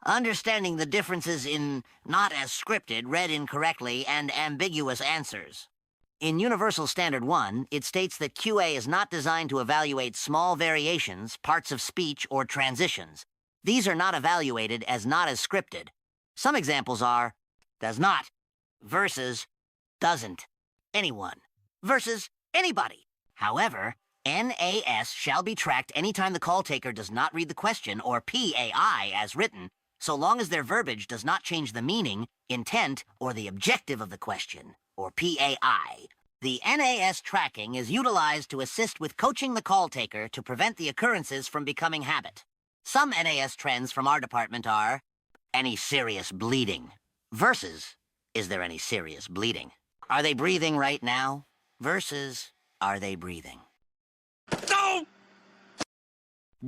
Understanding the differences in not as scripted, read incorrectly, and ambiguous answers. In Universal Standard 1, it states that QA is not designed to evaluate small variations, parts of speech, or transitions. These are not evaluated as not as scripted. Some examples are does not versus doesn't, anyone versus anybody. However, NAS shall be tracked anytime the call taker does not read the question or PAI as written, so long as their verbiage does not change the meaning, intent, or the objective of the question, or PAI. The NAS tracking is utilized to assist with coaching the call taker to prevent the occurrences from becoming habit. Some NAS trends from our department are any serious bleeding versus is there any serious bleeding? Are they breathing right now versus are they breathing? No!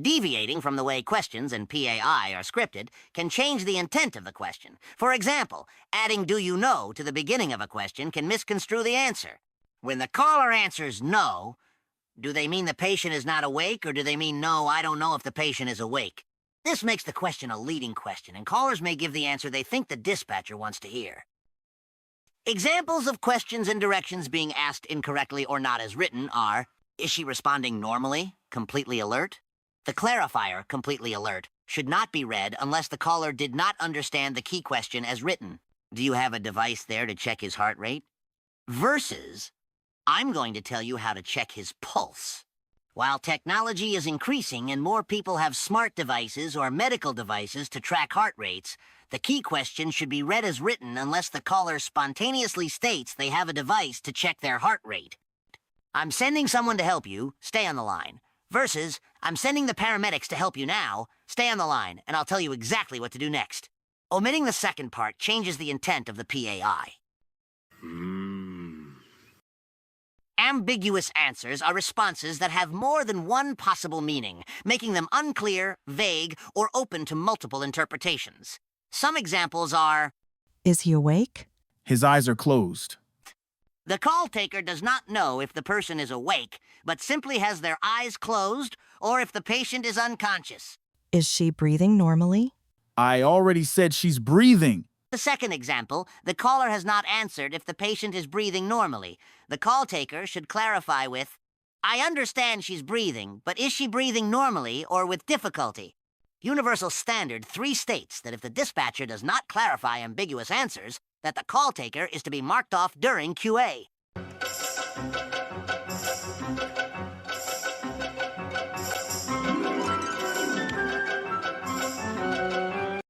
Deviating from the way questions and PAI are scripted can change the intent of the question. For example, adding "do you know" to the beginning of a question can misconstrue the answer. When the caller answers no, do they mean the patient is not awake, or do they mean no, I don't know if the patient is awake? This makes the question a leading question, and callers may give the answer they think the dispatcher wants to hear. Examples of questions and directions being asked incorrectly or not as written are, is she responding normally, completely alert? The clarifier, completely alert, should not be read unless the caller did not understand the key question as written. Do you have a device there to check his heart rate? Versus, I'm going to tell you how to check his pulse. While technology is increasing and more people have smart devices or medical devices to track heart rates, the key question should be read as written unless the caller spontaneously states they have a device to check their heart rate. I'm sending someone to help you, stay on the line. Versus, I'm sending the paramedics to help you now, stay on the line, and I'll tell you exactly what to do next. Omitting the second part changes the intent of the PAI. Ambiguous answers are responses that have more than one possible meaning, making them unclear, vague, or open to multiple interpretations. Some examples are, Is he awake? His eyes are closed. the call taker does not know if the person is awake, but simply has their eyes closed, or if the patient is unconscious. Is she breathing normally? I already said she's breathing. The second example, the caller has not answered if the patient is breathing normally. The call taker should clarify with, I understand she's breathing, but is she breathing normally or with difficulty? Universal Standard 3 states that if the dispatcher does not clarify ambiguous answers, that the call taker is to be marked off during QA.